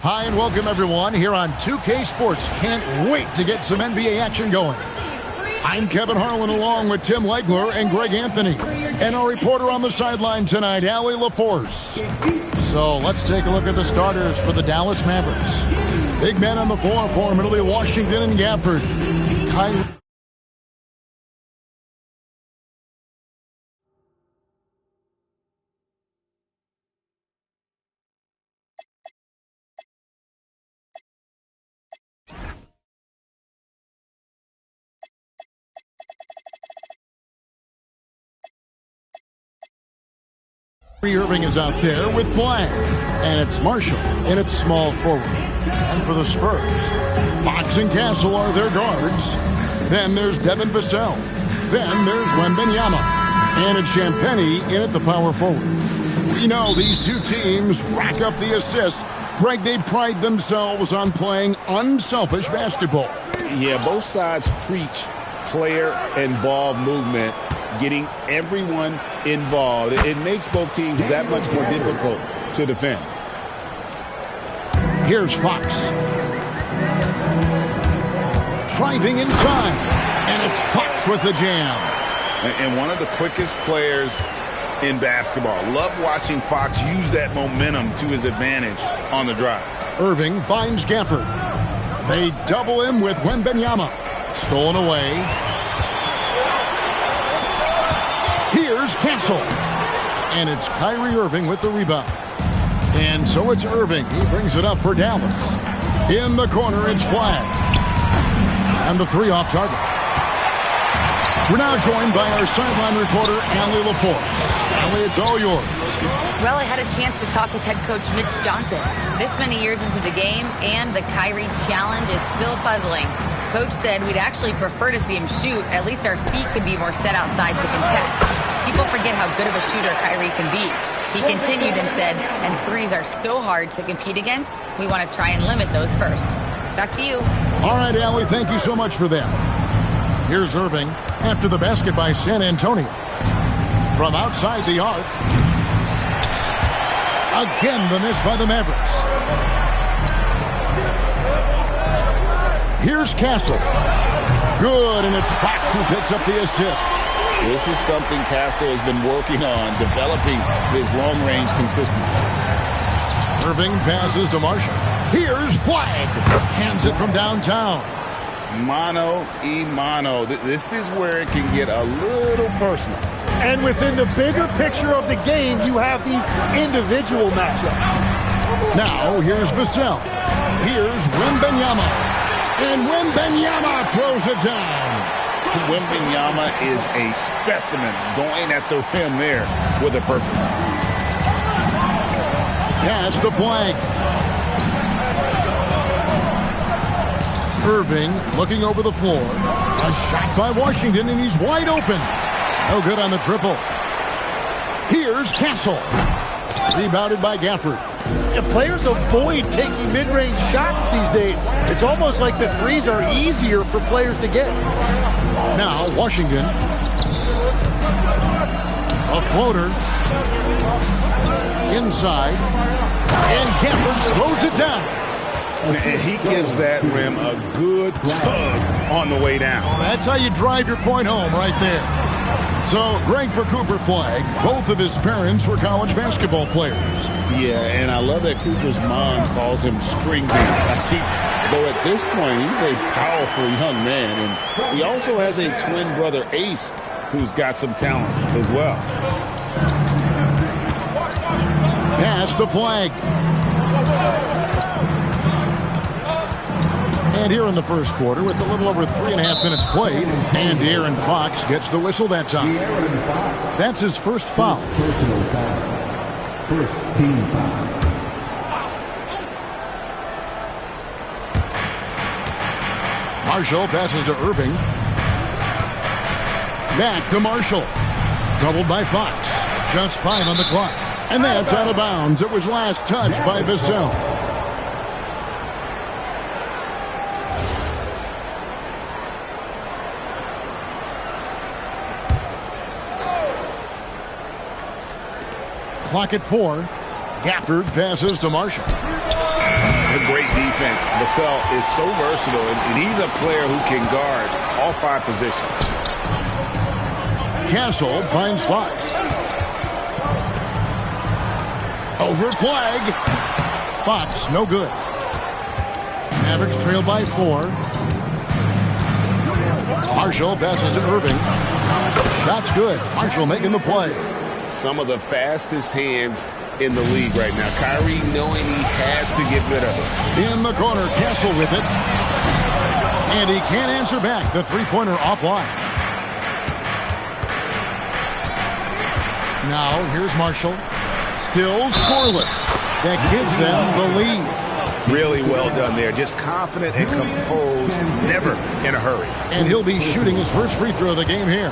Hi and welcome everyone here on 2K Sports. Can't wait to get some NBA action going. I'm Kevin Harlan along with Tim Legler and Greg Anthony. And our reporter on the sideline tonight, Allie LaForce. So let's take a look at the starters for the Dallas Mavericks. Big men on the floor for Middle Washington and Gafford. Kyrie Irving is out there with Flag. And it's Marshall in its small forward. And for the Spurs, Fox and Castle are their guards. Then there's Devin Vassell. Then there's Wembanyama. And it's Champagnie in at the power forward. We know these two teams rack up the assists. Greg, they pride themselves on playing unselfish basketball. Yeah, both sides preach player and ball movement, getting everyone involved. It makes both teams that much more difficult to defend. Here's Fox. Driving inside. And it's Fox with the jam. And one of the quickest players in basketball. Love watching Fox use that momentum to his advantage on the drive. Irving finds Gafford. They double him with Wembanyama. Stolen away. Here's Castle. And it's Kyrie Irving with the rebound. And so it's Irving. He brings it up for Dallas. In the corner, it's Flag. And the three off target. We're now joined by our sideline reporter, Allie LaForce. Allie, it's all yours. Well, I had a chance to talk with head coach Mitch Johnson. This many years into the game, and the Kyrie challenge is still puzzling. Coach said we'd actually prefer to see him shoot. At least our feet could be more set outside to contest. People forget how good of a shooter Kyrie can be. He continued and said, and threes are so hard to compete against, we want to try and limit those first. Back to you. All right, Allie, thank you so much for that. Here's Irving after the basket by San Antonio. From outside the arc. Again, the miss by the Mavericks. Here's Castle. Good, and it's Fox who picks up the assist. This is something Castle has been working on, developing his long-range consistency. Irving passes to Marshall. Here's Flag. Hands it from downtown. Mano y mano. This is where it can get a little personal. And within the bigger picture of the game, you have these individual matchups. Now, here's Vassell. Here's Wembanyama. And Wembanyama throws it down. Wembanyama is a specimen going at the rim there with a purpose. Pass to Flag. Irving looking over the floor. A shot by Washington, and he's wide open. No good on the triple. Here's Castle. Rebounded by Gafford. Yeah, players avoid taking mid-range shots these days. It's almost like the threes are easier for players to get. Now Washington. A floater. Inside. And Gafford throws it down. And he gives that rim a good tug on the way down. That's how you drive your point home right there. So, Greg, for Cooper Flag, both of his parents were college basketball players. Yeah, and I love that Cooper's mom calls him String Bean. Though at this point, he's a powerful young man. And he also has a twin brother, Ace, who's got some talent as well. Pass to Flag. And here in the first quarter, with a little over 3.5 minutes played, and De'Aaron Fox gets the whistle that time. That's his first foul. Personal foul. First team foul. Marshall passes to Irving. Back to Marshall. Doubled by Fox. Just 5 on the clock. And that's out of bounds. It was last touched by Vassell. clock at 4. Gafford passes to Marshall. A great defense. Vassell is so versatile, and he's a player who can guard all 5 positions. Castle finds Fox. Over flag. Fox, no good. Mavericks trail by 4. Marshall passes to Irving. Shot's good. Marshall making the play. Some of the fastest hands in the league right now. Kyrie knowing he has to get rid of it. In the corner, Castle with it. And he can't answer back. The three-pointer offline. Now, here's Marshall. Still scoreless. That gives them the lead. Really well done there. Just confident and composed. Never in a hurry. And he'll be shooting his first free throw of the game here.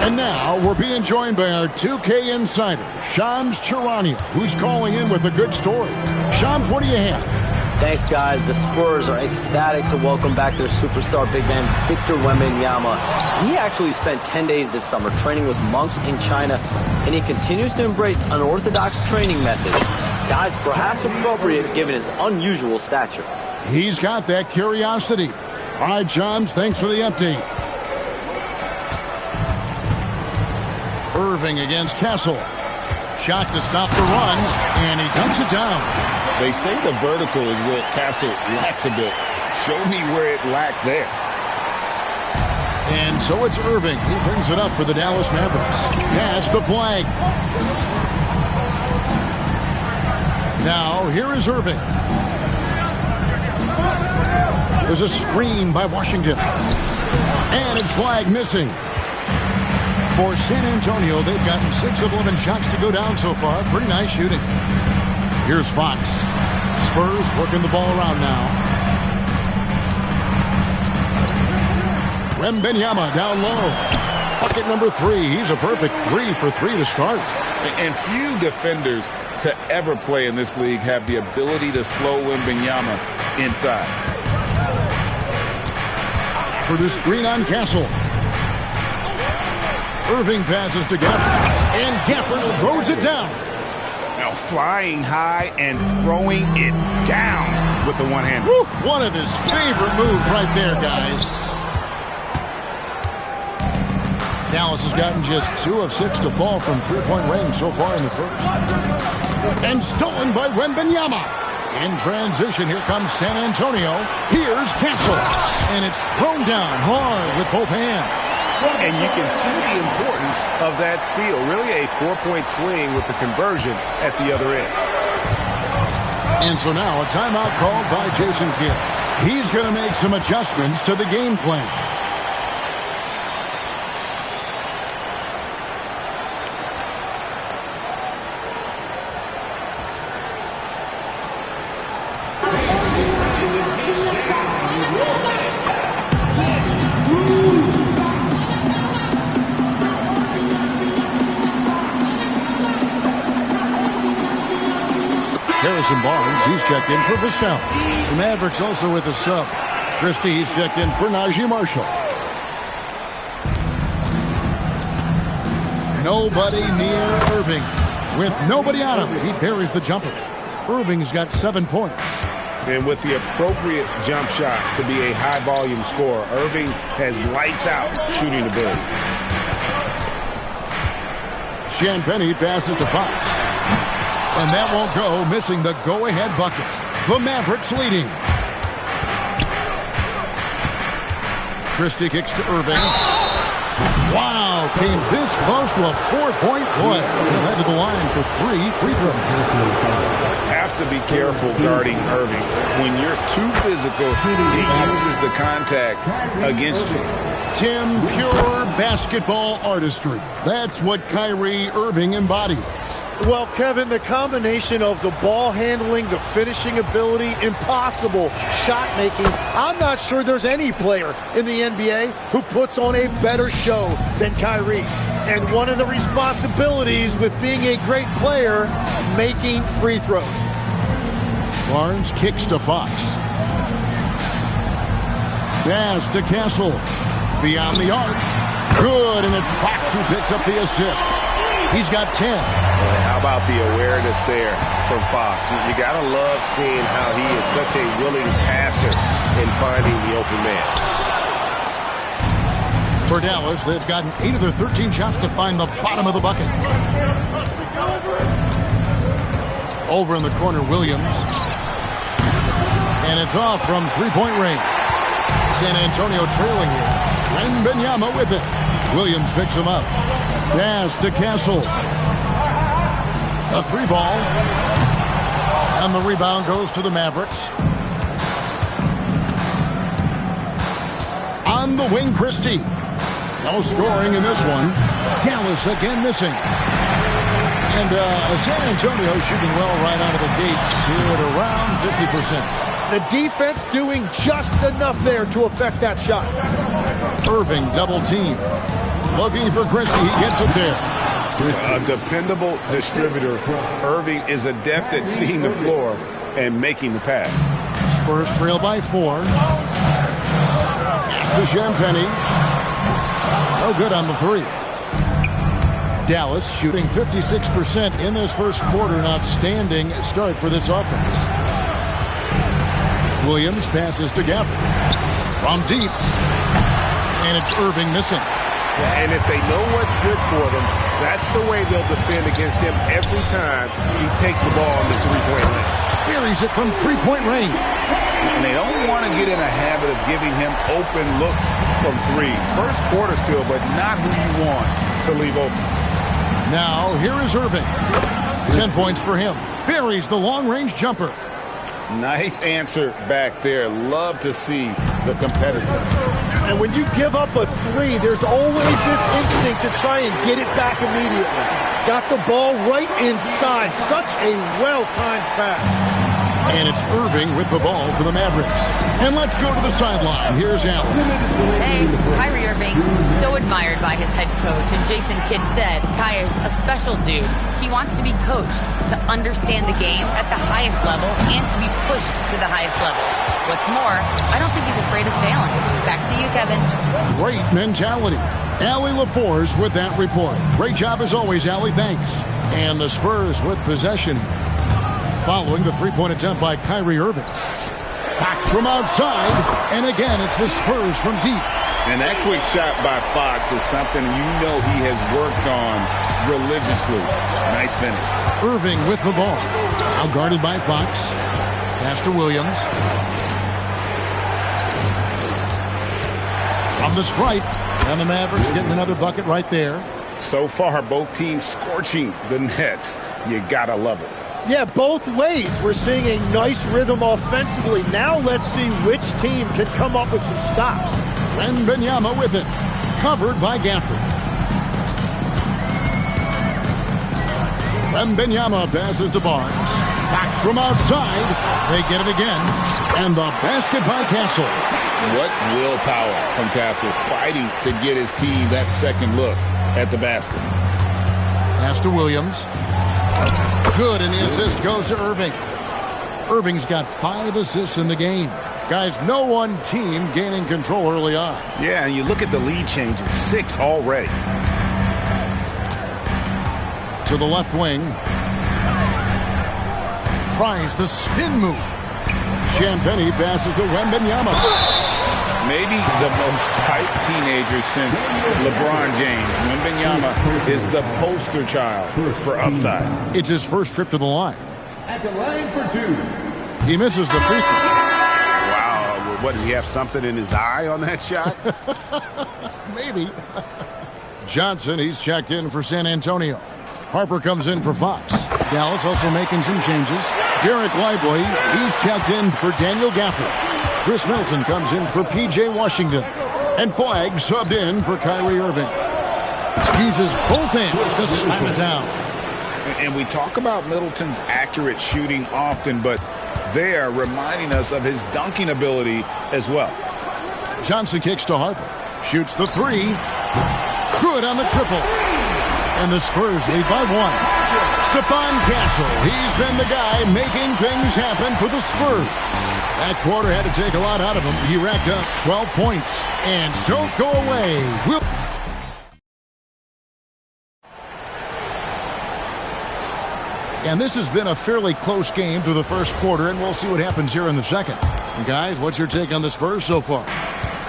And now we're being joined by our 2K insider, Shams Charania, who's calling in with a good story. Shams, what do you have? Thanks, guys. The Spurs are ecstatic to welcome back their superstar big man, Victor Wembanyama. He actually spent 10 days this summer training with monks in China, and he continues to embrace unorthodox training methods. Guys, perhaps appropriate given his unusual stature. He's got that curiosity. All right, Shams, thanks for the update. Irving against Castle. Shot to stop the run, and he dunks it down. They say the vertical is where Castle lacks a bit. Show me where it lacked there. And so it's Irving. He brings it up for the Dallas Mavericks. Pass the flag. Now, here is Irving. There's a screen by Washington. And it's flag missing. For San Antonio, they've gotten 6 of 11 shots to go down so far. Pretty nice shooting. Here's Fox. Spurs working the ball around now. Wembanyama down low. Bucket number 3. He's a perfect 3 for 3 to start. And few defenders to ever play in this league have the ability to slow Wembanyama inside. For the screen on Castle. Irving passes to Gafford. And Gafford throws it down. Now flying high and throwing it down with the one hand. One of his favorite moves right there, guys. Dallas has gotten just 2 of 6 to fall from three-point range so far in the first. And stolen by Wembanyama. In transition, here comes San Antonio. Here's Castle. And it's thrown down hard with both hands. And you can see the importance of that steal. Really a 4-point swing with the conversion at the other end. And so now a timeout called by Jason Kidd. He's going to make some adjustments to the game plan. Barnes, he's checked in for Vassell. The Mavericks also with a sub. Christie, he's checked in for Najee Marshall. Nobody near Irving. With nobody on him, he buries the jumper. Irving's got 7 points. And with the appropriate jump shot to be a high-volume scorer, Irving has lights-out shooting ability. Champagnie passes to Fox. And that won't go, missing the go-ahead bucket. The Mavericks leading. Christie kicks to Irving. Wow, came this close to a 4-point play. He'll head to the line for 3 free throws. Have to be careful guarding Irving. When you're too physical, he uses the contact against you. Tim, pure basketball artistry. That's what Kyrie Irving embodies. Well, Kevin, the combination of the ball handling, the finishing ability, impossible shot making. I'm not sure there's any player in the NBA who puts on a better show than Kyrie. And one of the responsibilities with being a great player, making free throws. Barnes kicks to Fox. Pass to Castle. Beyond the arc. Good, and it's Fox who picks up the assist. He's got 10. Boy, how about the awareness there from Fox? You got to love seeing how he is such a willing passer in finding the open man. For Dallas, they've gotten 8 of their 13 shots to find the bottom of the bucket. Over in the corner, Williams. And it's off from three-point range. San Antonio trailing here. Wembanyama with it. Williams picks him up. Pass to Castle. A three ball. And the rebound goes to the Mavericks. On the wing, Christie. No scoring in this one. Dallas again missing. And San Antonio shooting well right out of the gates here at around 50%. The defense doing just enough there to affect that shot. Irving double team. Looking for Christie. He gets it there. A dependable distributor. Irving is adept at seeing the floor and making the pass. Spurs trail by 4. Pass to Champagnie. No good on the 3. Dallas shooting 56% in this first quarter. An outstanding start for this offense. Williams passes to Gafford. From deep. And it's Irving missing. And if they know what's good for them, that's the way they'll defend against him every time he takes the ball in the three-point lane. Buries it from three-point range. And they don't want to get in a habit of giving him open looks from 3. First quarter still, but not who you want to leave open. Now, here is Irving. 10 points for him. Buries the long-range jumper. Nice answer back there. Love to see the competitor. And when you give up a 3, there's always this instinct to try and get it back immediately. Got the ball right inside. Such a well-timed pass. And it's Irving with the ball for the Mavericks. And let's go to the sideline. Here's Allen. Hey, Kyrie Irving, so admired by his head coach. And Jason Kidd said, Kai is a special dude. He wants to be coached, to understand the game at the highest level, and to be pushed to the highest level. What's more, I don't think he's afraid of failing. Back to you, Kevin. Great mentality. Allie LaForce with that report. Great job as always, Allie. Thanks. And the Spurs with possession. Following the three-point attempt by Kyrie Irving. Back from outside. And again, it's the Spurs from deep. And that quick shot by Fox is something you know he has worked on religiously. Nice finish. Irving with the ball. Now guarded by Fox. Pass to Williams. From the stripe. And the Mavericks getting another bucket right there. So far, both teams scorching the Nets. You gotta love it. Yeah, both ways. We're seeing a nice rhythm offensively. Now let's see which team can come up with some stops. Wembanyama with it. Covered by Gafford. Wembanyama passes to Barnes. Back from outside. They get it again. And the basket by Castle. What willpower from Castle, fighting to get his team that second look at the basket. Pass to Williams. Good, and the assist goes to Irving. Irving's got 5 assists in the game. Guys, no one team gaining control early on. Yeah, and you look at the lead changes, 6 already. To the left wing. Tries the spin move. Champagnie passes to Wembanyama. Maybe the most hyped teenager since LeBron James. Wembanyama is the poster child for upside. It's his first trip to the line. At the line for 2. He misses the free throw. Wow, what, did he have something in his eye on that shot? Maybe. Johnson, he's checked in for San Antonio. Harper comes in for Fox. Dallas also making some changes. Derek Lively, he's checked in for Daniel Gafford. Chris Middleton comes in for P.J. Washington. And Flag subbed in for Kyrie Irving. Uses both hands to slam it down. And we talk about Middleton's accurate shooting often, but they are reminding us of his dunking ability as well. Johnson kicks to Harper. Shoots the 3. Good on the triple. And the Spurs lead by 1. Stephon Castle, he's been the guy making things happen for the Spurs. That quarter had to take a lot out of him. He racked up 12 points. And don't go away. And this has been a fairly close game through the first quarter, and we'll see what happens here in the second. And guys, what's your take on the Spurs so far?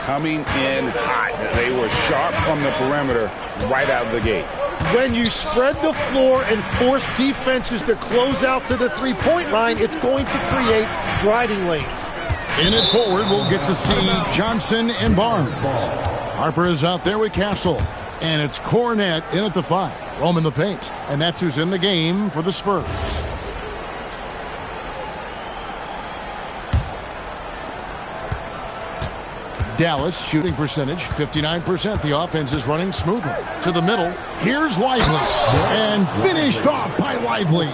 Coming in hot. They were sharp from the perimeter right out of the gate. When you spread the floor and force defenses to close out to the three-point line, it's going to create driving lanes. In it forward, we'll get to see Johnson and Barnes. Harper is out there with Castle. And it's Cornette in at the 5. Roman the paint. And that's who's in the game for the Spurs. Dallas shooting percentage 59%. The offense is running smoothly. To the middle. Here's Lively. And finished off by Lively.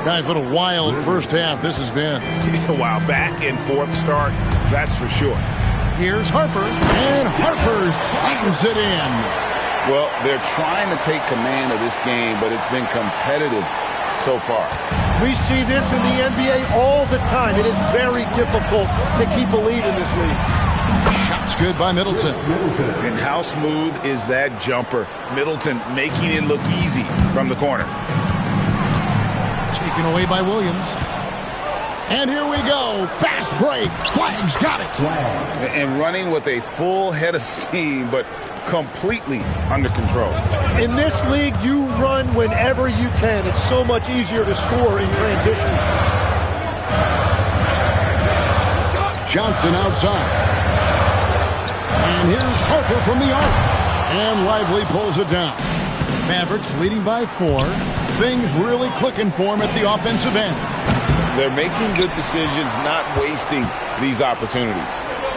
Guys, what a wild first half this has been. Wow, back and forth start, that's for sure. Here's Harper. And Harper slams it in. Well, they're trying to take command of this game, but it's been competitive so far. We see this in the NBA all the time. It is very difficult to keep a lead in this league. Shots good by Middleton. And how smooth is that jumper? Middleton making it look easy from the corner. Taken away by Williams. And here we go. Fast break. Flag's got it. And running with a full head of steam, but completely under control. In this league, you run whenever you can. It's so much easier to score in transition. Johnson outside. And here's Harper from the arc. And Lively pulls it down. Mavericks leading by 4. Things really clicking for him at the offensive end. They're making good decisions, not wasting these opportunities.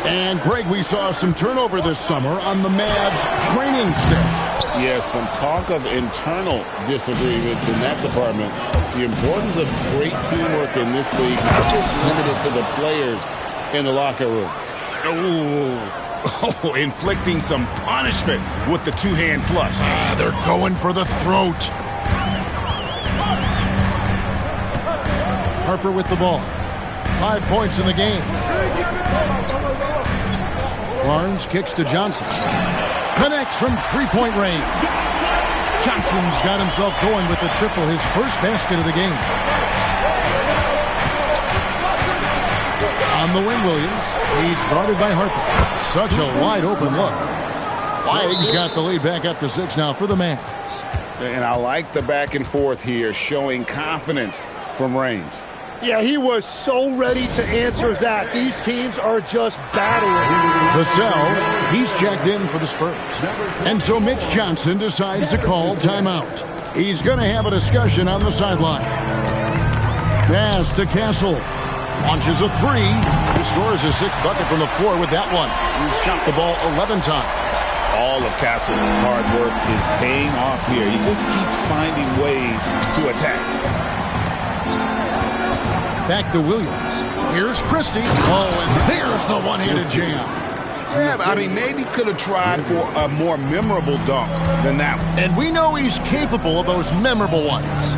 And, Greg, we saw some turnover this summer on the Mavs training staff. Yes, some talk of internal disagreements in that department. The importance of great teamwork in this league, not just limited to the players in the locker room. Oh, inflicting some punishment with the two-hand flush. They're going for the throat. Harper with the ball. 5 points in the game. Barnes kicks to Johnson. Connects from three-point range. Johnson's got himself going with the triple, his first basket of the game. On the wing, Williams. He's guarded by Harper. Such a wide-open look. Flag's got the lead back up to 6 now for the Mavs. And I like the back and forth here, showing confidence from range. Yeah, he was so ready to answer that. These teams are just battling. Vassell, he's checked in for the Spurs. And so Mitch Johnson decides to call timeout. He's going to have a discussion on the sideline. Pass to Castle. Launches a 3. He scores his 6th bucket from the floor with that one. He's shot the ball 11 times. All of Castle's hard work is paying off here. He just keeps finding ways to attack. Back to Williams. Here's Christie. Oh, and there's the one-handed jam. Yeah, I mean, maybe could have tried for a more memorable dunk than that one. And we know he's capable of those memorable ones.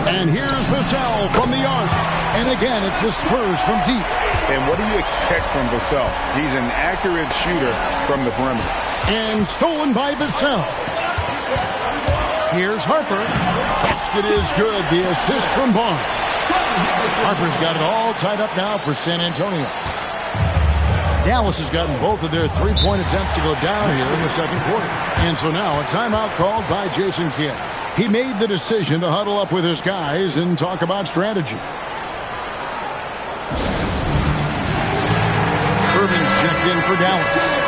And here's Vassell from the arc. And again, it's the Spurs from deep. And what do you expect from Vassell? He's an accurate shooter from the perimeter. And stolen by Vassell. Here's Harper. Basket is good. The assist from Barnes. Harper's got it all tied up now for San Antonio. Dallas has gotten both of their three-point attempts to go down here in the second quarter. And so now a timeout called by Jason Kidd. He made the decision to huddle up with his guys and talk about strategy. Irving's checked in for Dallas.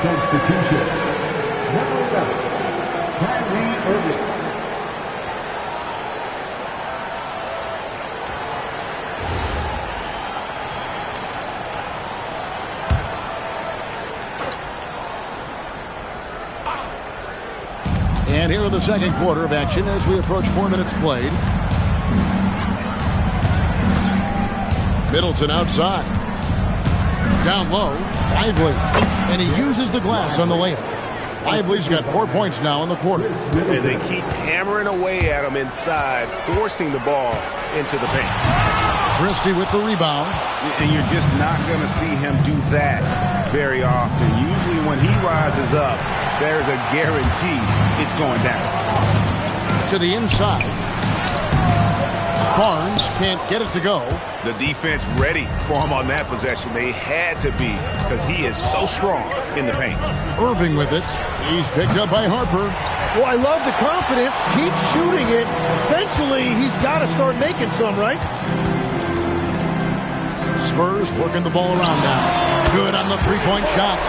Substitution. Number 9, Kyrie Irving. And here in the second quarter of action as we approach 4 minutes played. Middleton outside. Down low. Lively. And he uses the glass on the layup. Lively's got 4 points now in the quarter. And they keep hammering away at him inside, forcing the ball into the paint. Christie with the rebound. And you're just not going to see him do that very often. Usually when he rises up, there's a guarantee it's going down. To the inside. Barnes can't get it to go. The defense ready for him on that possession. They had to be because he is so strong in the paint. Irving with it. He's picked up by Harper. Well, I love the confidence. Keep shooting it. Eventually, he's got to start making some, right? Spurs working the ball around now. Good on the three-point shot.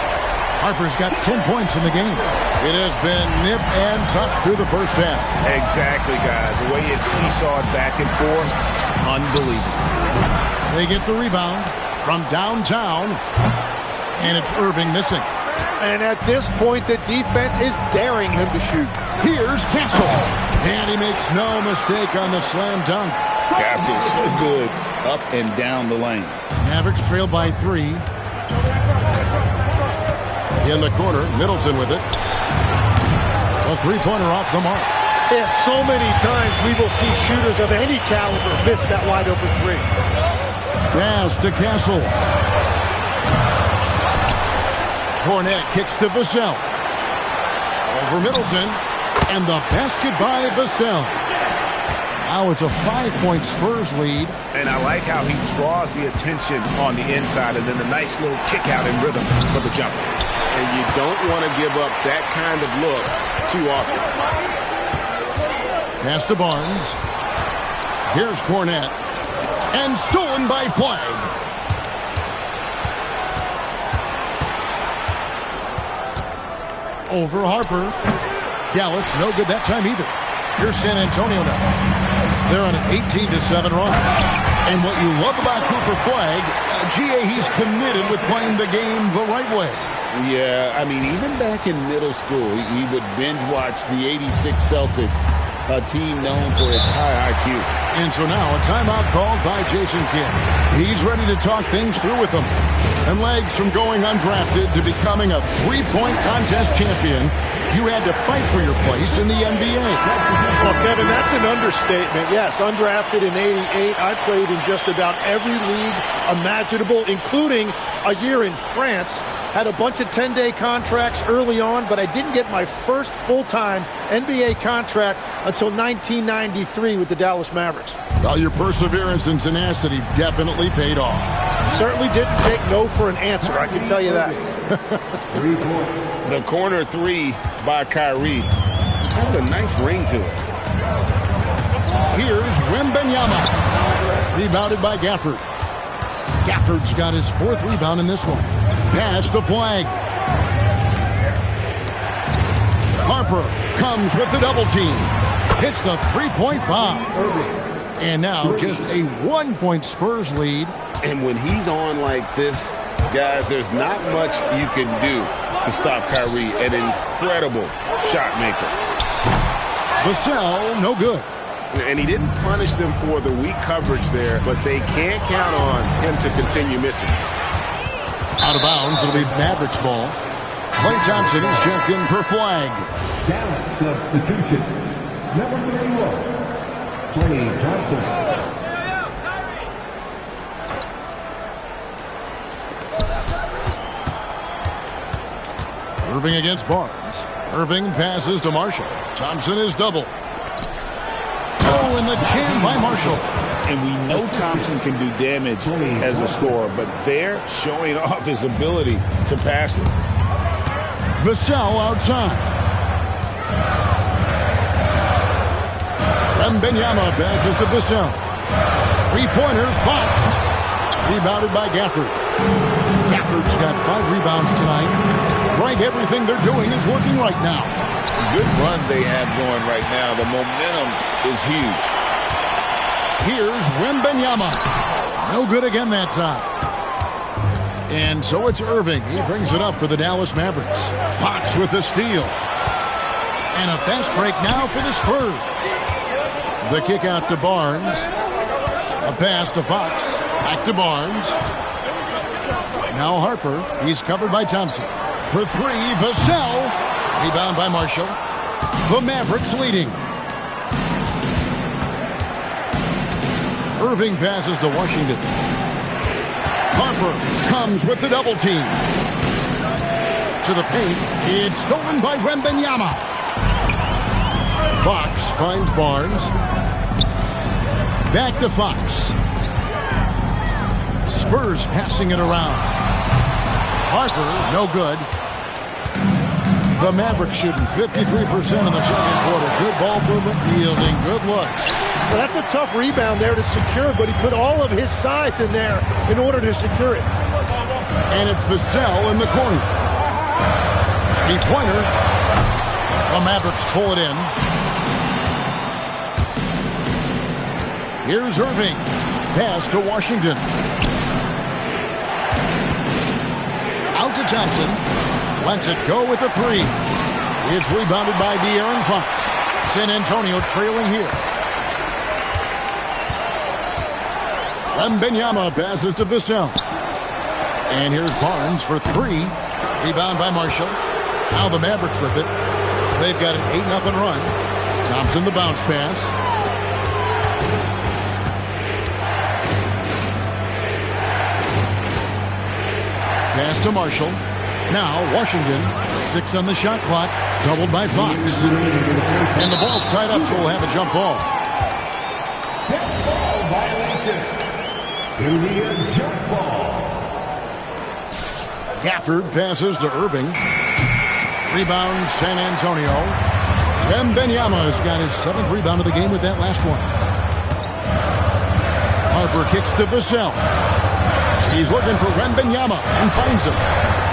Harper's got 10 points in the game. It has been nip and tuck through the first half. Exactly, guys. The way it's seesawed back and forth, unbelievable. They get the rebound from downtown, and it's Irving missing. And at this point, the defense is daring him to shoot. Here's Castle. And he makes no mistake on the slam dunk. Castle so good up and down the lane. Mavericks trail by 3. In the corner, Middleton with it. A three-pointer off the mark. Yeah, so many times we will see shooters of any caliber miss that wide-open three. Pass to Castle. Cornet kicks to Vassell. Over Middleton. And the basket by Vassell. Now it's a 5-point Spurs lead. And I like how he draws the attention on the inside and then the nice little kick out in rhythm for the jumper. And you don't want to give up that kind of look too often. Pass to Barnes. Here's Cornet. And stolen by Flag. Over Harper. Dallas, no good that time either. Here's San Antonio now. They're on an 18-7 run. And what you love about Cooper Flag, GA, he's committed with playing the game the right way. Yeah, I mean, even back in middle school, he would binge watch the '86 Celtics, a team known for its high IQ. And so now a timeout called by Jason Kidd. He's ready to talk things through with them. And legs from going undrafted to becoming a three-point contest champion, you had to fight for your place in the NBA. Well, Kevin, that's an understatement. Yes, undrafted in '88. I played in just about every league imaginable, including a year in France. Had a bunch of 10-day contracts early on, but I didn't get my first full-time NBA contract until 1993 with the Dallas Mavericks. Well, your perseverance and tenacity definitely paid off. Certainly didn't take no for an answer, I can tell you that. The corner three by Kyrie has a nice ring to it. Here's Wembanyama. Rebounded by Gafford. Gafford's got his 4th rebound in this one. Pass to Flag. Harper comes with the double team. Hits the three-point bomb. And now just a 1-point Spurs lead. And when he's on like this, guys, there's not much you can do to stop Kyrie, an incredible shot maker. Vassell, no good. And he didn't punish them for the weak coverage there, but they can't count on him to continue missing. Out of bounds, it'll be Mavericks ball. Klay Thompson is checked in for Flag. Dallas substitution. Number 31, Klay Thompson. Irving against Barnes. Irving passes to Marshall. Thompson is double. Oh, and the jam by Marshall. And we know Thompson can do damage as a scorer, but they're showing off his ability to pass it. Vassell outside. Wembanyama passes to Vassell. Three-pointer, Fox. Rebounded by Gafford. Gafford's got 5 rebounds tonight. Greg, everything they're doing is working right now. Good run they have going right now. The momentum is huge. Here's Wembanyama. No good again that time. And so it's Irving. He brings it up for the Dallas Mavericks. Fox with the steal. And a fast break now for the Spurs. The kick out to Barnes. A pass to Fox. Back to Barnes. Now Harper. He's covered by Thompson. For 3, Vassell. Rebound by Marshall. The Mavericks leading. Irving passes to Washington. Harper comes with the double team. To the paint. It's stolen by Wembanyama. Fox finds Barnes. Back to Fox. Spurs passing it around. Harper, no good. The Mavericks shooting 53% in the second quarter. Good ball movement, yielding good looks. Well, that's a tough rebound there to secure, but he put all of his size in there in order to secure it. And it's Vassell in the corner. Three-pointer. The Mavericks pull it in. Here's Irving. Pass to Washington. Out to Thompson. Lets it go with a three. It's rebounded by De'Aaron Fox. San Antonio trailing here. Wembanyama passes to Vassell. And here's Barnes for three. Rebound by Marshall. Now the Mavericks with it. They've got an 8-0 run. Thompson the bounce pass. Pass to Marshall. Now Washington, 6 on the shot clock, doubled by Fox. And the ball's tied up, so we'll have a jump ball. Ball violation. Illegal jump ball. Gafford passes to Irving. Rebound San Antonio. Wembanyama has got his 7th rebound of the game with that last one. Harper kicks to Vassell. He's looking for Wembanyama and finds him.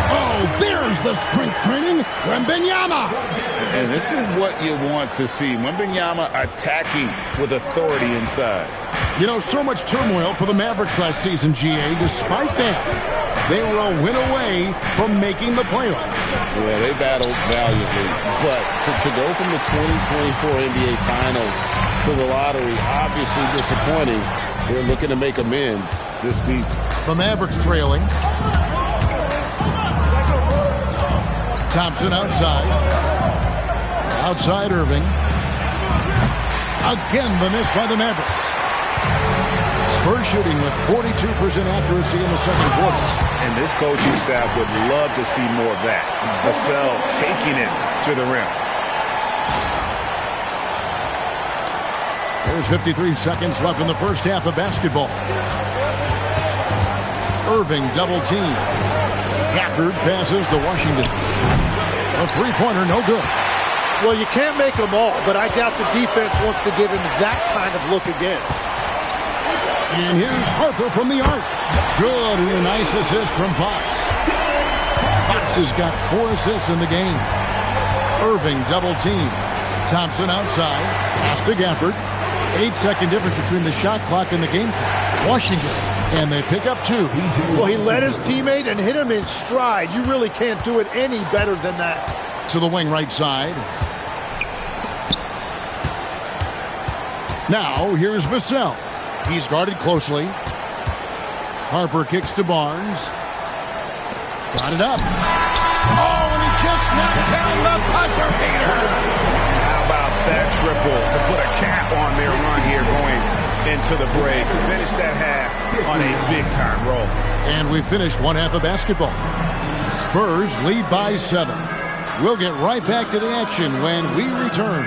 Oh, there's the strength training. Wembanyama. And this is what you want to see. Wembanyama attacking with authority inside. You know, so much turmoil for the Mavericks last season, GA. Despite that, they were a win away from making the playoffs. Yeah, they battled valiantly. But to go from the 2024 NBA Finals to the lottery, obviously disappointing. They're looking to make amends this season. The Mavericks trailing. Thompson outside. Outside Irving. Again, the miss by the Mavericks. Spurs shooting with 42% accuracy in the second quarter. And this coaching staff would love to see more of that. Vassell taking it to the rim. There's 53 seconds left in the first half of basketball. Irving double team. Gafford passes to Washington. A three-pointer, no good. Well, you can't make them all, but I doubt the defense wants to give him that kind of look again. And here's Harper from the arc. Good, and a nice assist from Fox. Fox has got 4 assists in the game. Irving double team. Thompson outside. Pass to Gafford. 8-second difference between the shot clock and the game clock. Washington. And they pick up 2. Well, he led his teammate and hit him in stride. You really can't do it any better than that. To the wing right side. Now, here's Vassell. He's guarded closely. Harper kicks to Barnes. Got it up. Oh, and he just knocked down the buzzer beater. How about that triple to put a cap on their run here going into the break? Finish that half on a big-time roll. And we finished one half of basketball. Spurs lead by 7. We'll get right back to the action when we return.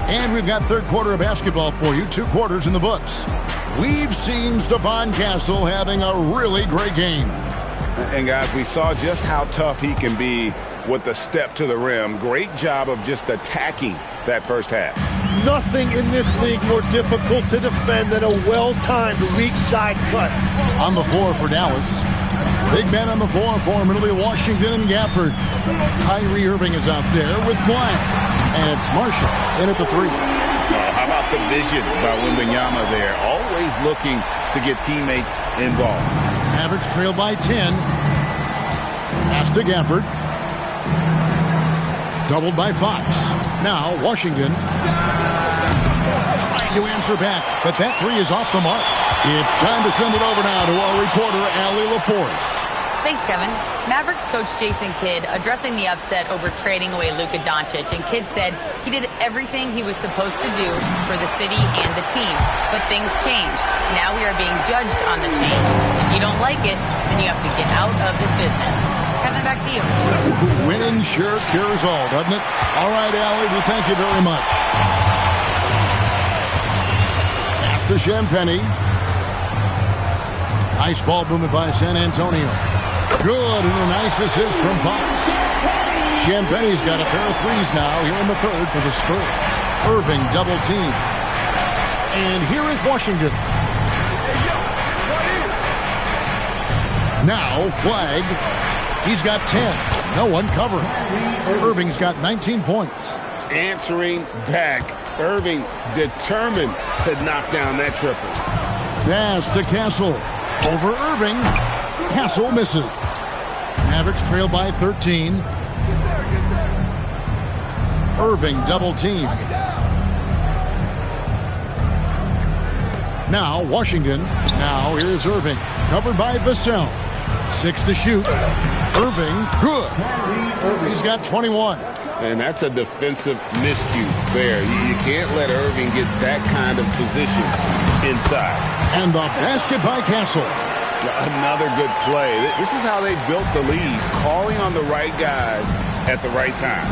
And we've got third quarter of basketball for you. 2 quarters in the books. We've seen Stephon Castle having a really great game. And guys, we saw just how tough he can be with the step to the rim. Great job of just attacking that first half. Nothing in this league more difficult to defend than a well-timed weak side cut. On the floor for Dallas. Big men on the floor for him. It'll be Washington and Gafford. Kyrie Irving is out there with Blank. And it's Marshall in at the three. How about the vision by Wembanyama there? Always looking to get teammates involved. Mavericks trail by 10. Pass to Gafford. Doubled by Fox. Now Washington trying to answer back, but that three is off the mark. It's time to send it over now to our reporter, Allie LaForce. Thanks, Kevin. Mavericks coach Jason Kidd addressing the upset over trading away Luka Doncic, and Kidd said he did everything he was supposed to do for the city and the team. But things change. Now we are being judged on the change. If you don't like it, then you have to get out of this business. Kevin, back to you. Winning sure cures all, doesn't it? All right, Allie, we thank you very much. Pass to Champagnie. Nice ball movement by San Antonio. Good, and a nice assist from Fox. Champagnie's got a pair of threes now here in the third for the Spurs. Irving double team. And here is Washington. Now flag. He's got 10. No one covering. Irving's got 19 points. Answering back. Irving determined to knock down that triple. Pass to Castle. Over Irving. Castle misses. Mavericks trail by 13. Irving double team. Now Washington. Now here's Irving. Covered by Vassell. 6 to shoot. Irving, good. He's got 21. And that's a defensive miscue there. You can't let Irving get that kind of position inside. And the basket by Castle. Another good play. This is how they built the lead, calling on the right guys at the right time.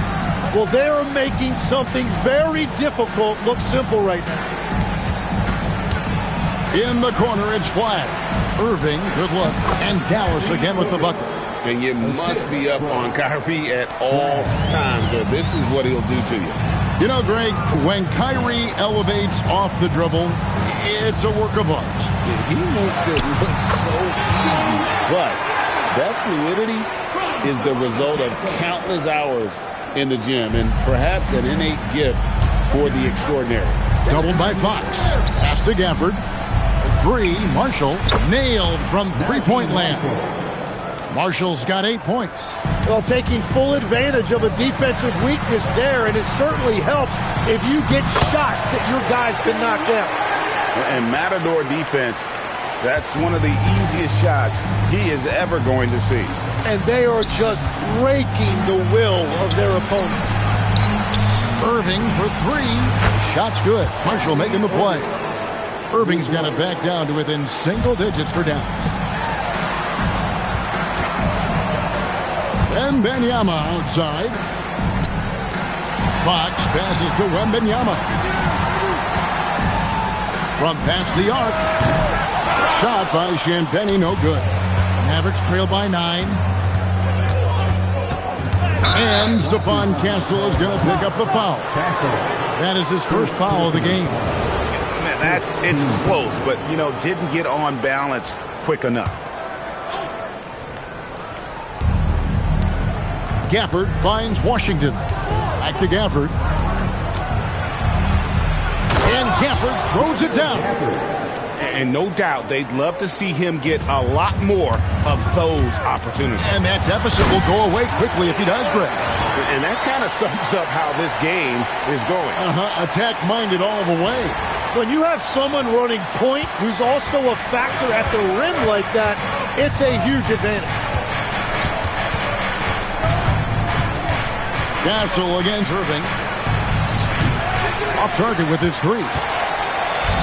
Well, they are making something very difficult look simple right now. In the corner, it's flat. Irving, good look. And Dallas again with the bucket. And you must be up on Kyrie at all times, or this is what he'll do to you. You know, Greg, when Kyrie elevates off the dribble, it's a work of art. He makes it look so easy, but that fluidity is the result of countless hours in the gym and perhaps an innate gift for the extraordinary. Doubled by Fox. Pass to Gafford. 3, Marshall nailed from three-point land. Marshall's got 8 points. Well, taking full advantage of a defensive weakness there, and it certainly helps if you get shots that your guys can knock down. And Matador defense, that's one of the easiest shots he is ever going to see. And they are just breaking the will of their opponent. Irving for 3. Shot's good. Marshall making the play. Irving's got it back down to within single digits for Dallas. Wembanyama outside. Fox passes to Wembanyama. From past the arc. Shot by Champagnie, no good. Mavericks trail by 9. And Stephon Castle is going to pick up the foul. That is his first foul of the game. It's close, but, didn't get on balance quick enough. Gafford finds Washington. Back to Gafford. And Gafford throws it down. And no doubt they'd love to see him get a lot more of those opportunities. And that deficit will go away quickly if he does, Greg. And that kind of sums up how this game is going. Attack-minded all the way. When you have someone running point who's also a factor at the rim like that, it's a huge advantage. Castle against Irving. Off target with his 3.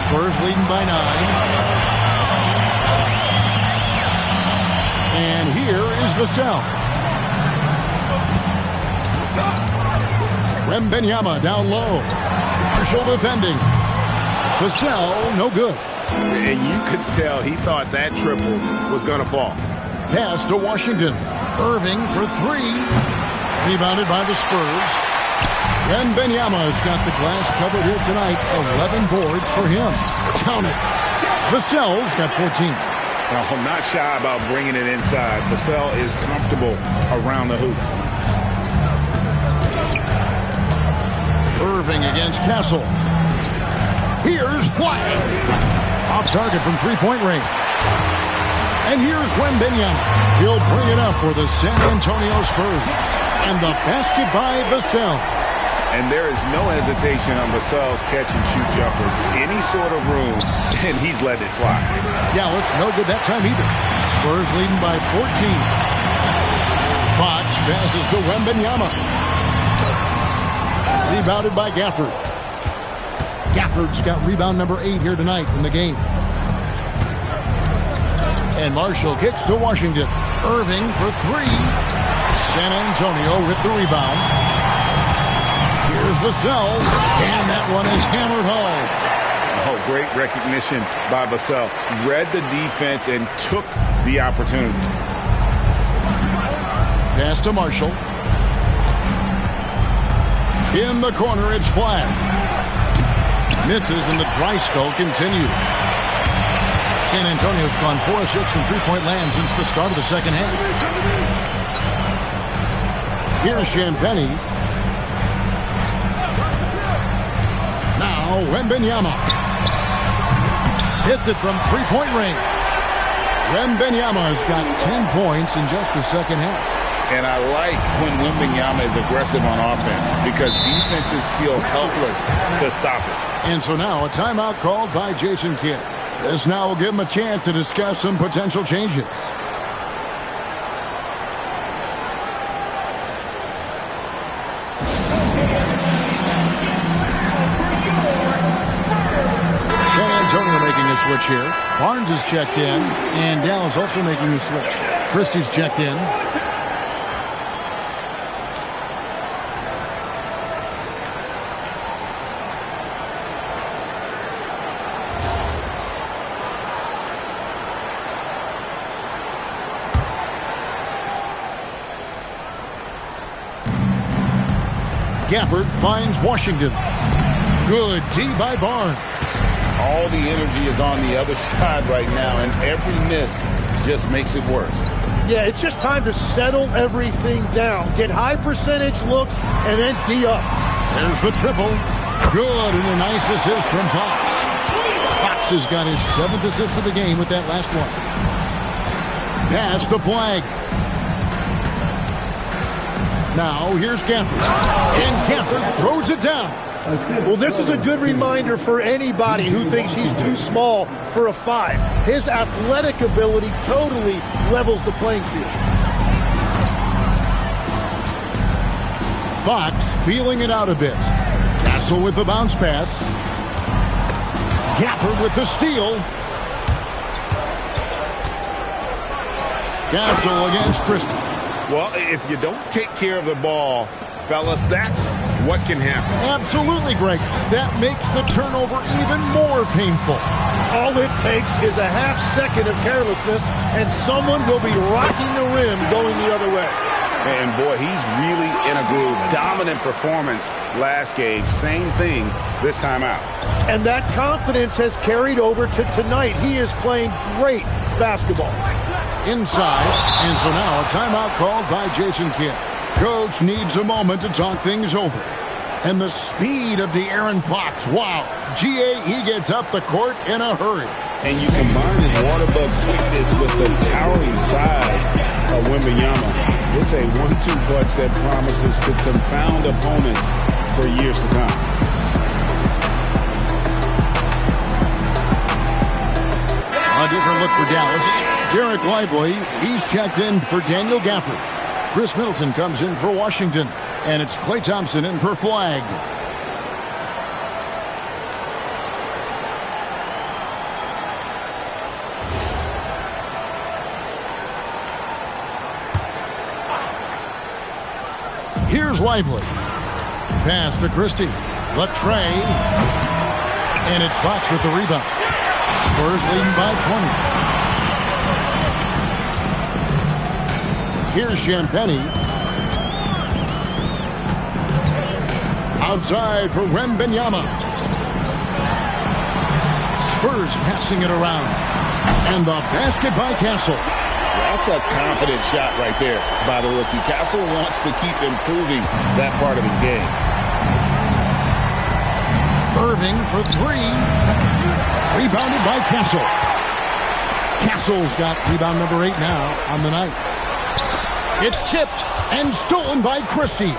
Spurs leading by 9. And here is Vassell. Wembanyama down low. Marshall defending. Vassell, no good. And you could tell he thought that triple was going to fall. Pass to Washington. Irving for 3. Rebounded by the Spurs. And Benyama's got the glass covered here tonight. 11 boards for him. Count it. Vassell's got 14. Well, not shy about bringing it inside. Vassell is comfortable around the hoop. Irving against Castle. Here's Flag. Off target from three-point range. And here's Wembanyama. He'll bring it up for the San Antonio Spurs. And the basket by Vassell. And there is no hesitation on Vassell's catch-and-shoot jumpers. Any sort of room, and he's let it fly. Yeah, it's no good that time either. Spurs leading by 14. Fox passes to Wembanyama. Rebounded by Gafford. Gafford's got rebound number 8 here tonight in the game. And Marshall kicks to Washington. Irving for 3. San Antonio with the rebound. Here's Vassell, and that one is hammered home. Oh, great recognition by Vassell. Read the defense and took the opportunity. Pass to Marshall. In the corner, it's Flag. Misses, and the dry spell continues. San Antonio's gone 4 of 6 from three-point land since the start of the second half. Here's Champagnie. Now Wembanyama. Hits it from three-point range. Wembanyama's got 10 points in just the second half. And I like when Wembanyama is aggressive on offense because defenses feel helpless to stop it. And so now a timeout called by Jason Kidd. This now will give him a chance to discuss some potential changes. San Antonio making a switch here. Barnes is checked in, and Dallas also making a switch. Christie's checked in. Gafford finds Washington. Good D by Barnes. All the energy is on the other side right now, and every miss just makes it worse. Yeah, it's just time to settle everything down. Get high percentage looks and then D up. There's the triple. Good, and a nice assist from Fox. Fox has got his 7th assist of the game with that last one. Pass to Flag. Now here's Gafford. And Gafford throws it down. Well, this is a good reminder for anybody who thinks he's too small for a 5. His athletic ability totally levels the playing field. Fox feeling it out a bit. Castle with the bounce pass. Gafford with the steal. Castle against Christie. Well, if you don't take care of the ball, fellas, that's what can happen. Absolutely, Greg. That makes the turnover even more painful. All it takes is a half second of carelessness, and someone will be rocking the rim going the other way. And, boy, he's really in a groove. Dominant performance last game. Same thing this time out. And that confidence has carried over to tonight. He is playing great basketball. Inside, and so now a timeout called by Jason Kidd. Coach needs a moment to talk things over. And the speed of De'Aaron Fox, wow. G.A., he gets up the court in a hurry. And you combine his water bug quickness with the towering size of Wembanyama. It's a 1-2 punch that promises to confound opponents for years to come. A different look for Dallas. Derek Lively, he's checked in for Daniel Gafford. Chris Middleton comes in for Washington. And it's Klay Thompson in for Flag. Here's Lively. Pass to Christie. Latrey. And it's Fox with the rebound. Spurs leading by 20. Here's Champagnie. Outside for Wembenyama. Spurs passing it around. And the basket by Castle. That's a confident shot right there by the rookie. Castle wants to keep improving that part of his game. Irving for three. Rebounded by Castle. Castle's got rebound number 8 now on the night. It's tipped and stolen by Christie.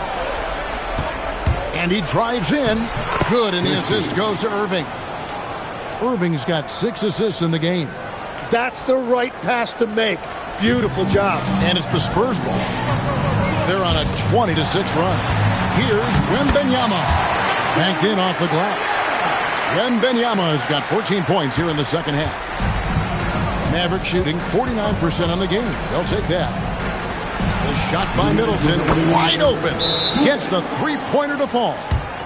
And he drives in. Good, and the assist goes to Irving. Irving's got 6 assists in the game. That's the right pass to make. Beautiful job. And it's the Spurs ball. They're on a 20-6 run. Here's Wembenyama. Banked in off the glass. Wembenyama has got 14 points here in the second half. Maverick shooting 49% on the game. They'll take that. The shot by Middleton, wide open. Gets the three-pointer to fall.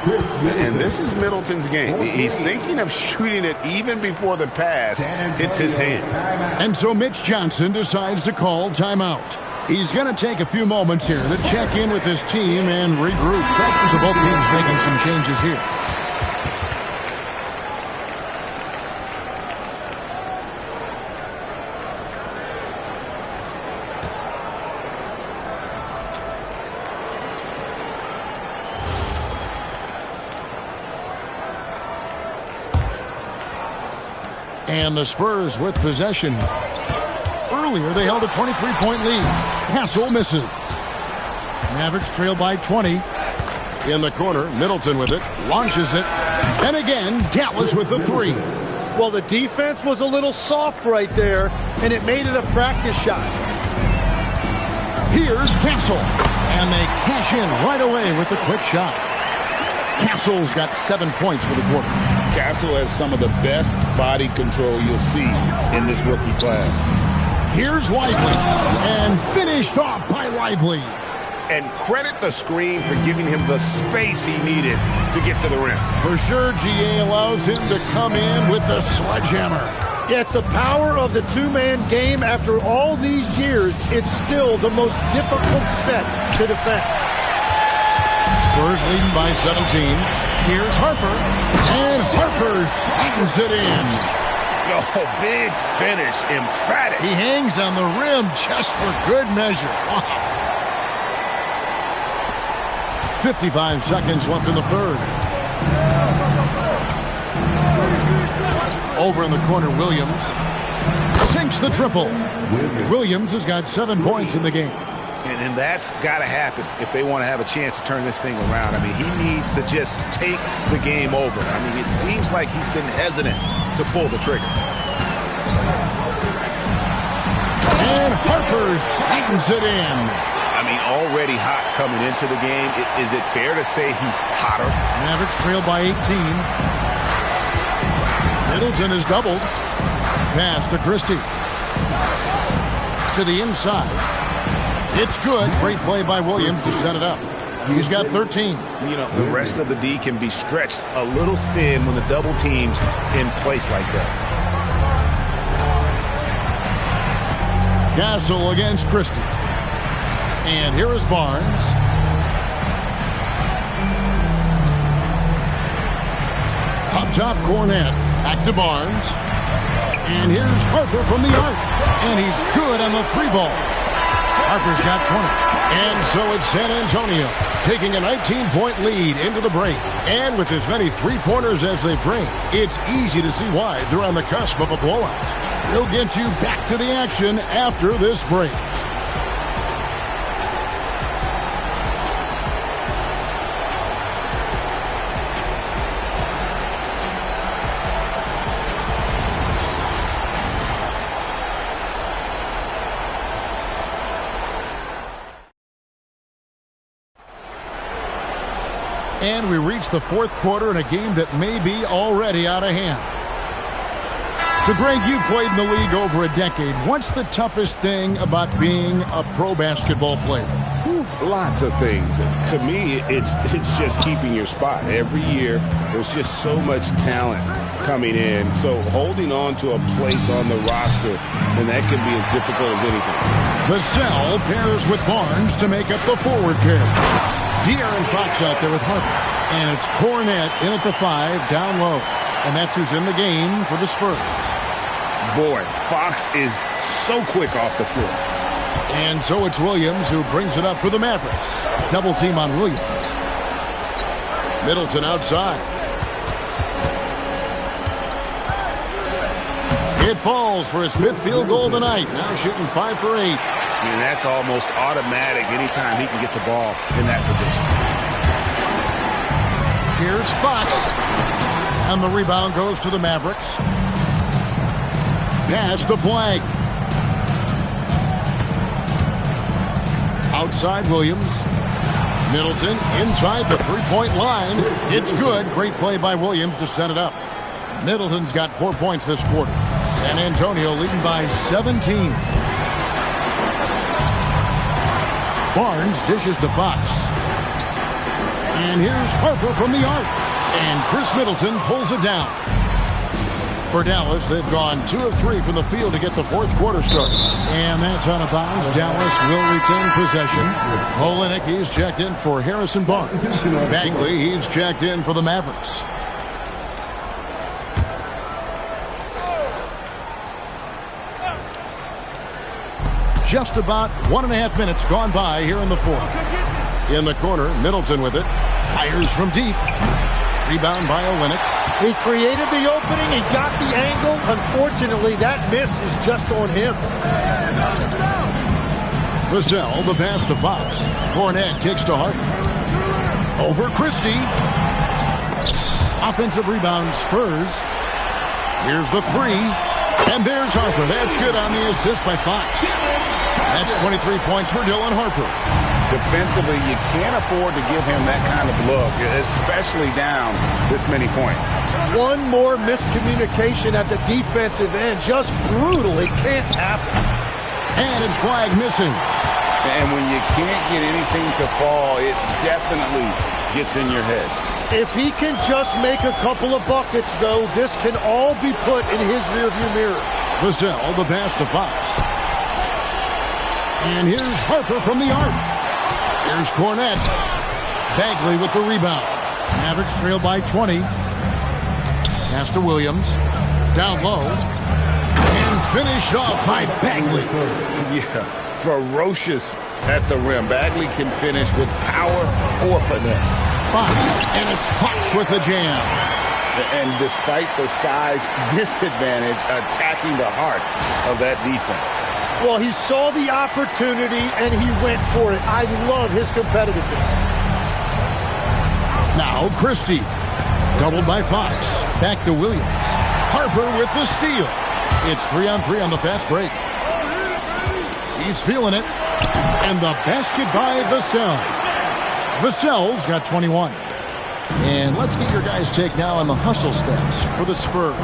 And this is Middleton's game. He's thinking of shooting it even before the pass hits his hands. And so Mitch Johnson decides to call timeout. He's going to take a few moments here to check in with his team and regroup. So both teams making some changes here. And the Spurs with possession. Earlier, they held a 23-point lead. Castle misses. Mavericks trail by 20. In the corner, Middleton with it. Launches it. And again, Dallas with the three. Well, the defense was a little soft right there, and it made it a practice shot. Here's Castle. And they cash in right away with the quick shot. Castle's got 7 points for the quarter. Castle has some of the best body control you'll see in this rookie class. Here's Lively, and finished off by Lively. And credit the screen for giving him the space he needed to get to the rim. For sure, GA allows him to come in with the sledgehammer. Yeah, it's the power of the two-man game. After all these years, it's still the most difficult set to defend. Spurs leading by 17. Here's Harper. And Harper slams it in. Oh, big finish. Emphatic. He hangs on the rim just for good measure. Wow. 55 seconds left in the third. Over in the corner, Williams sinks the triple. Williams has got 7 points in the game. And that's got to happen if they want to have a chance to turn this thing around. I mean, he needs to just take the game over. I mean, it seems like he's been hesitant to pull the trigger. And Harper slams it in. I mean, already hot coming into the game. Is it fair to say he's hotter? Mavericks trail by 18. Middleton is doubled. Pass to Christie. To the inside. It's good. Great play by Williams to set it up. He's got 13. You know, the rest of the D can be stretched a little thin when the double team's in place like that. Castle against Christie. And here is Barnes. Up top, Cornette. Back to Barnes. And here's Harper from the arc. And he's good on the three ball. Harper's got 20. And so it's San Antonio taking a 19-point lead into the break. And with as many three-pointers as they bring, it's easy to see why they're on the cusp of a blowout. We'll get you back to the action after this break. And we reach the fourth quarter in a game that may be already out of hand. So, Greg, you played in the league over a decade. What's the toughest thing about being a pro basketball player? Lots of things. To me, it's just keeping your spot. Every year, there's just so much talent coming in. So holding on to a place on the roster, and that can be as difficult as anything. Vassell pairs with Barnes to make up the forward pair. De'Aaron Fox out there with Harper. And it's Cornette in at the 5, down low. And that's who's in the game for the Spurs. Boy, Fox is so quick off the floor. And so it's Williams who brings it up for the Mavericks. Double team on Williams. Middleton outside. It falls for his 5th field goal of the night. Now shooting 5 for 8. And that's almost automatic anytime he can get the ball in that position. Here's Fox. And the rebound goes to the Mavericks. Pass the flag. Outside Williams. Middleton inside the three-point line. It's good. Great play by Williams to set it up. Middleton's got 4 points this quarter. San Antonio leading by 17. Barnes dishes to Fox. And here's Harper from the arc. And Chris Middleton pulls it down. For Dallas, they've gone 2 of 3 from the field to get the 4th quarter started. And that's out of bounds. Dallas will retain possession. Olenek, he's checked in for Harrison Barnes. Bagley, he's checked in for the Mavericks. Just about 1.5 minutes gone by here in the 4th. In the corner, Middleton with it. Fires from deep. Rebound by Olenek. He created the opening. He got the angle. Unfortunately, that miss is just on him. Vassell, the pass to Fox. Cornette kicks to Harper. Over Christie. Offensive rebound, Spurs. Here's the 3. And there's Harper. That's good on the assist by Fox. That's 23 points for Dylan Harper. Defensively, you can't afford to give him that kind of look, especially down this many points. One more miscommunication at the defensive end. Just brutal. It can't happen. And it's flag missing. And when you can't get anything to fall, it definitely gets in your head. If he can just make a couple of buckets, though, this can all be put in his rearview mirror. Vassell, the pass to Fox. And here's Harper from the arc. Here's Cornette. Bagley with the rebound. Mavericks trail by 20. Pass to Williams. Down low. And finished off by Bagley. Yeah, ferocious at the rim. Bagley can finish with power or finesse. Fox. And it's Fox with the jam. And despite the size disadvantage, attacking the heart of that defense. Well, he saw the opportunity, and he went for it. I love his competitiveness. Now Christie. Doubled by Fox. Back to Williams. Harper with the steal. It's 3-on-3 on the fast break. He's feeling it. And the basket by Vassell. Vassell's got 21. And let's get your guys' take now on the hustle stats for the Spurs.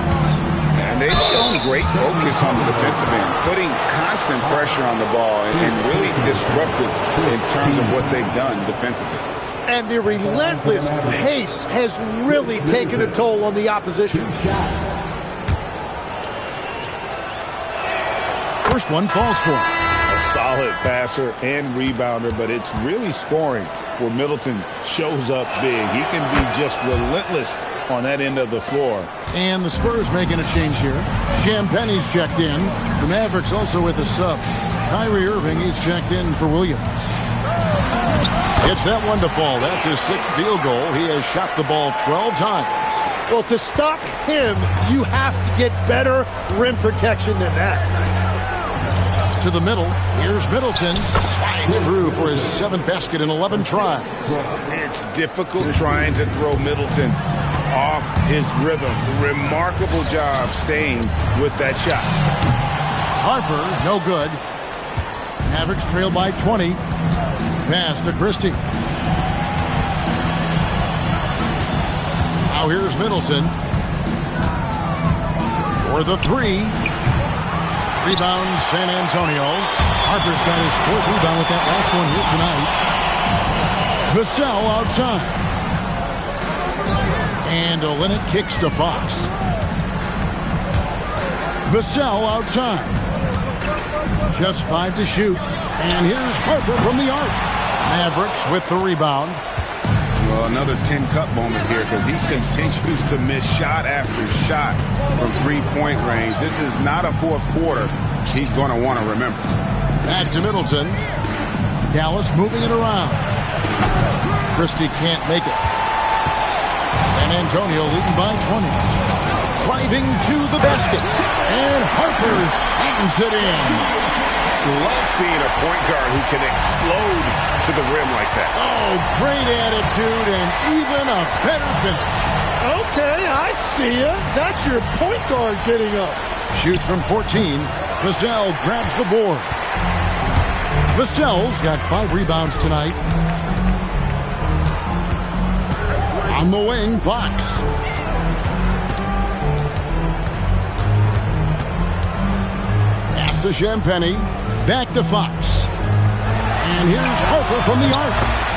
And they've shown great focus on the defensive end, putting constant pressure on the ball and really disruptive in terms of what they've done defensively. And the relentless pace has really taken a toll on the opposition. First one falls for him. A solid passer and rebounder, but it's really scoring where Middleton shows up big. He can be just relentless on that end of the floor. And the Spurs making a change here. Champagne's checked in. The Mavericks also with a sub. Kyrie Irving, he's checked in for Williams. It's that one to fall. That's his 6th field goal. He has shot the ball 12 times. Well, to stop him, you have to get better rim protection than that. To the middle. Here's Middleton. Slides through for his 7th basket in 11 tries. It's difficult trying to throw Middleton off his rhythm. Remarkable job staying with that shot. Harper, no good. Mavericks trail by 20. Pass to Christie. Now here's Middleton. For the 3. Rebound, San Antonio. Harper's got his 4th rebound with that last one here tonight. Vassell outside. And Olenek kicks to Fox. Vassell outside. Just 5 to shoot. And here's Harper from the arc. Mavericks with the rebound. Well, another 10-cup moment here because he continues to miss shot after shot from three-point range. This is not a fourth quarter he's going to want to remember. Back to Middleton. Dallas moving it around. Christie can't make it. San Antonio leading by 20. Driving to the basket. And Harper slams it in. Love seeing a point guard who can explode to the rim like that. Oh, great attitude and even a better finish. Okay, I see ya. That's your point guard getting up. Shoots from 14. Vassell grabs the board. Vassell's got 5 rebounds tonight. On the wing, Fox. Pass to Champagny. Back to Fox. And here's Harper from the arc.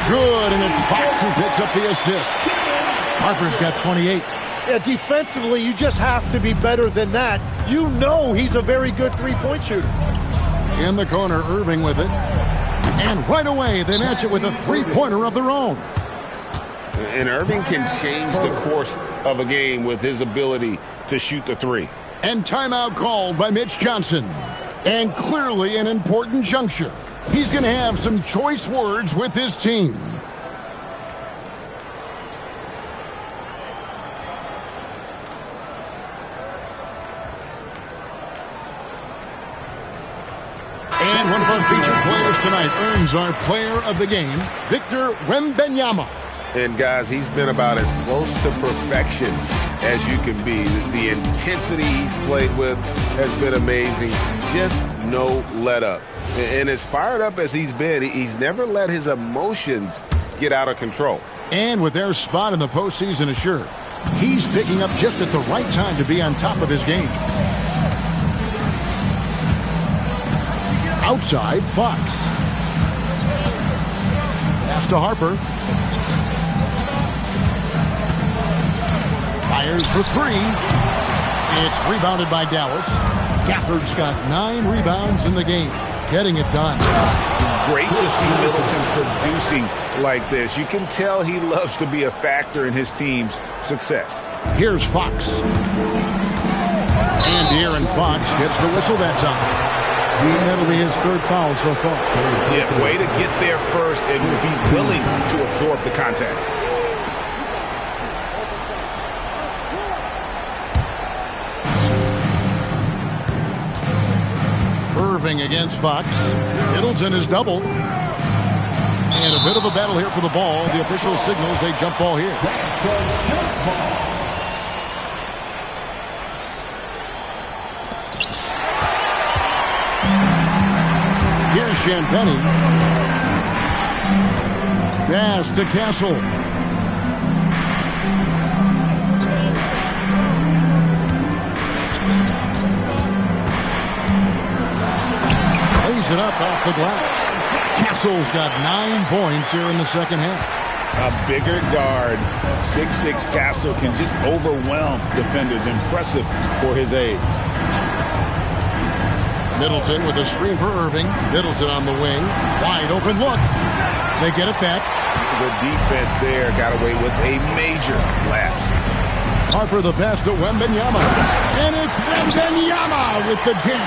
Good, and it's Fox who picks up the assist. Harper's got 28. Yeah, defensively, you just have to be better than that. You know he's a very good three-point shooter. In the corner, Irving with it. And right away, they match it with a three-pointer of their own. And Irving can change the course of a game with his ability to shoot the three. And timeout called by Mitch Johnson. And clearly an important juncture. He's going to have some choice words with his team. And one of our featured players tonight earns our player of the game, Victor Wembanyama. And guys, he's been about as close to perfection as you can be. The intensity he's played with has been amazing. Just no let up. And as fired up as he's been, he's never let his emotions get out of control. And with their spot in the postseason assured, he's picking up just at the right time to be on top of his game. Outside, Fox. Pass to Harper. Fires for 3. It's rebounded by Dallas. Gafford's got 9 rebounds in the game, getting it done. Great to see Middleton producing like this. You can tell he loves to be a factor in his team's success. Here's Fox. And De'Aaron Fox gets the whistle that time. That'll be his 3rd foul so far. Yeah, way to get there first and be willing to absorb the contact. Irving against Fox. Middleton is doubled. And a bit of a battle here for the ball. The official signals a jump ball here. Here's Champagny. Pass to Castle. Lays it up off the glass. Castle's got 9 points here in the second half. A bigger guard, 6'6" Castle can just overwhelm defenders. Impressive for his age. Middleton with a screen for Irving. Middleton on the wing. Wide open look. They get it back. The defense there got away with a major lapse. Harper the pass to Wembanyama. And it's Wembanyama with the jam.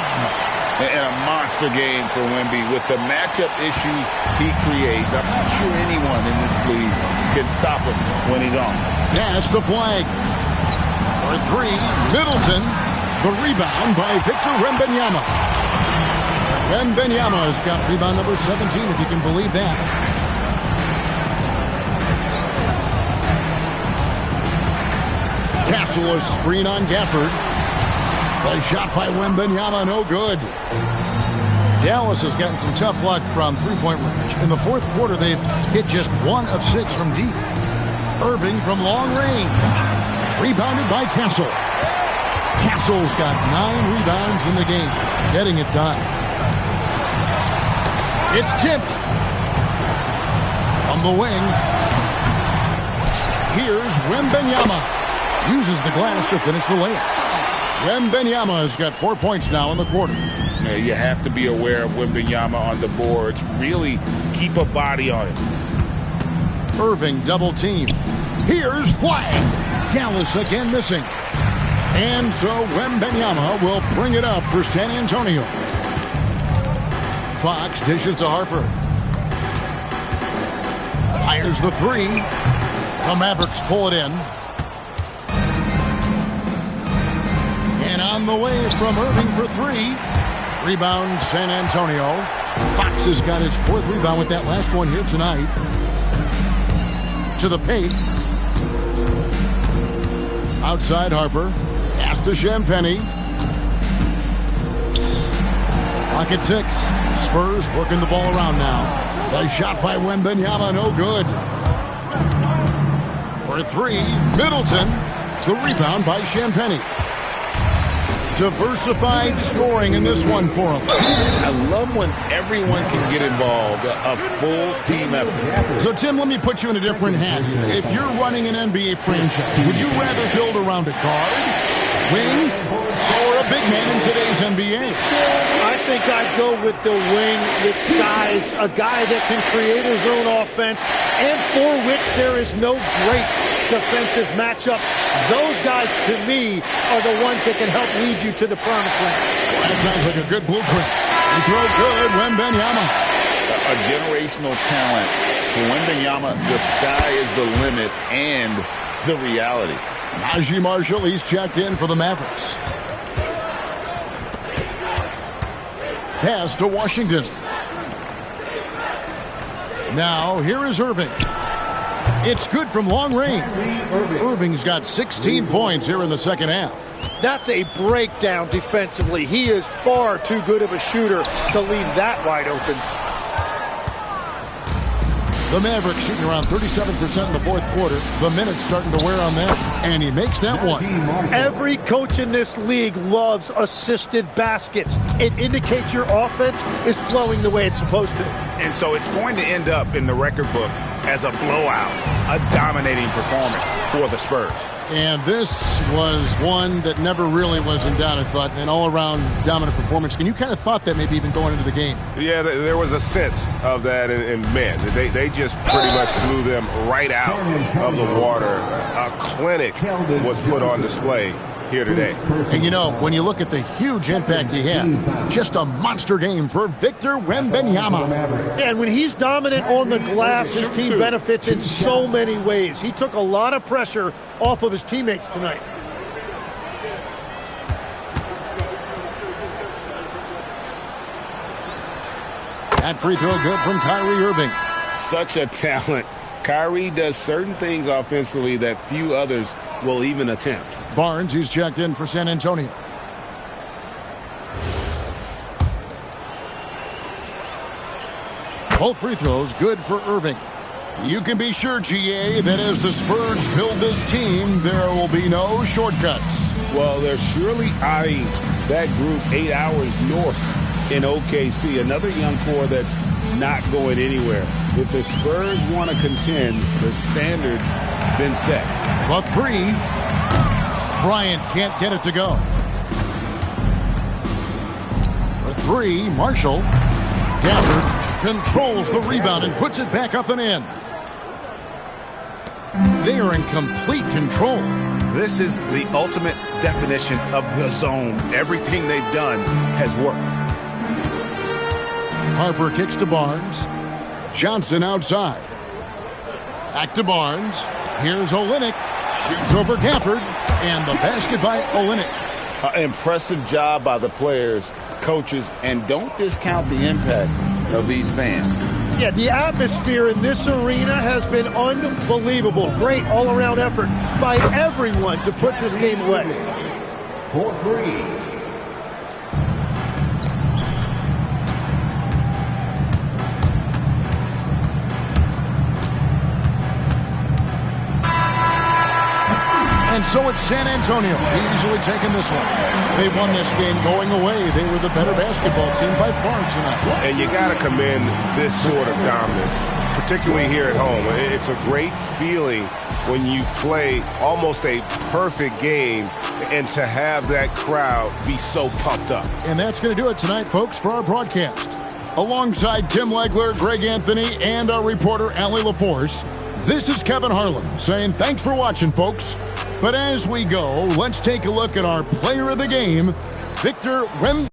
And a monster game for Wemby with the matchup issues he creates. I'm not sure anyone in this league can stop him when he's on. Pass to Flag. For 3, Middleton. The rebound by Victor Wembanyama. Wembanyama's got rebound number 17, if you can believe that. Castle a screen on Gafford. The shot by Wembanyama, no good. Dallas has gotten some tough luck from three-point range. In the 4th quarter, they've hit just 1 of 6 from deep. Irving from long range. Rebounded by Castle. Castle's got 9 rebounds in the game, getting it done. It's tipped. From the wing. Here's Wembanyama. Uses the glass to finish the layup. Wembanyama has got 4 points now in the quarter. Yeah, you have to be aware of Wembanyama on the boards. Really keep a body on him. Irving double team. Here's flag. Gallus again missing. And so Wembanyama will bring it up for San Antonio. Fox dishes to Harper. Fires the three. The Mavericks pull it in. And on the way from Irving for three. Rebound San Antonio. Fox has got his fourth rebound with that last one here tonight. To the paint. Outside Harper. Pass to Champagnie. Clock at 6. Spurs working the ball around now. The shot by Wembanyama, no good. For three, Middleton. The rebound by Champagnie. Diversified scoring in this one for him. I love when everyone can get involved, a full team effort. So, Tim, let me put you in a different hat. If you're running an NBA franchise, would you rather build around a guard, wing, or a big man in today's NBA? I think I'd go with the wing with size, a guy that can create his own offense, and for which there is no great defensive matchup. Those guys, to me, are the ones that can help lead you to the promised land. That sounds like a good blueprint. He throws good, Wembanyama. A generational talent. For Wembanyama, the sky is the limit and the reality. Najee Marshall, he's checked in for the Mavericks. Pass to Washington. Now, here is Irving. It's good from long range. Irving's got 16 points here in the second half. That's a breakdown defensively. He is far too good of a shooter to leave that wide open. The Mavericks shooting around 37% in the fourth quarter. The minutes starting to wear on them. And he makes that one. Every coach in this league loves assisted baskets. It indicates your offense is flowing the way it's supposed to. And so it's going to end up in the record books as a blowout, a dominating performance for the Spurs. And this was one that never really was in doubt, I thought, an all-around dominant performance. And you kind of thought that maybe even going into the game. Yeah, there was a sense of that, and man, they just pretty much blew them right out of the water. A clinic was put on display here today. And you know, when you look at the huge impact he had, just a monster game for Victor Wembanyama. Yeah, and when he's dominant on the glass, his team benefits in so many ways. He took a lot of pressure off of his teammates tonight. That free throw good from Kyrie Irving. Such a talent. Kyrie does certain things offensively that few others will even attempt. Barnes, he's checked in for San Antonio. Both free throws good for Irving. You can be sure, GA, that as the Spurs build this team, there will be no shortcuts. Well, they're surely eyeing that group 8 hours north in OKC. Another young core that's not going anywhere. If the Spurs want to contend, the standard's been set. But three, Bryant can't get it to go. For three, Marshall gathers, controls the rebound and puts it back up and in. They are in complete control. This is the ultimate definition of the zone. Everything they've done has worked. Harper kicks to Barnes. Johnson outside. Back to Barnes. Here's Olynyk. Shoots over Gafford. And the basket by Olynyk. Impressive job by the players, coaches, and don't discount the impact of these fans. Yeah, the atmosphere in this arena has been unbelievable. Great all-around effort by everyone to put this game away. For three. And so it's San Antonio easily taking this one. They won this game going away. They were the better basketball team by far tonight. And you got to commend this sort of dominance, particularly here at home. It's a great feeling when you play almost a perfect game and to have that crowd be so pumped up. And that's going to do it tonight, folks, for our broadcast. Alongside Tim Legler, Greg Anthony, and our reporter, Allie LaForce, This is Kevin Harlan saying thanks for watching, folks. But as we go, let's take a look at our player of the game, Victor Wem...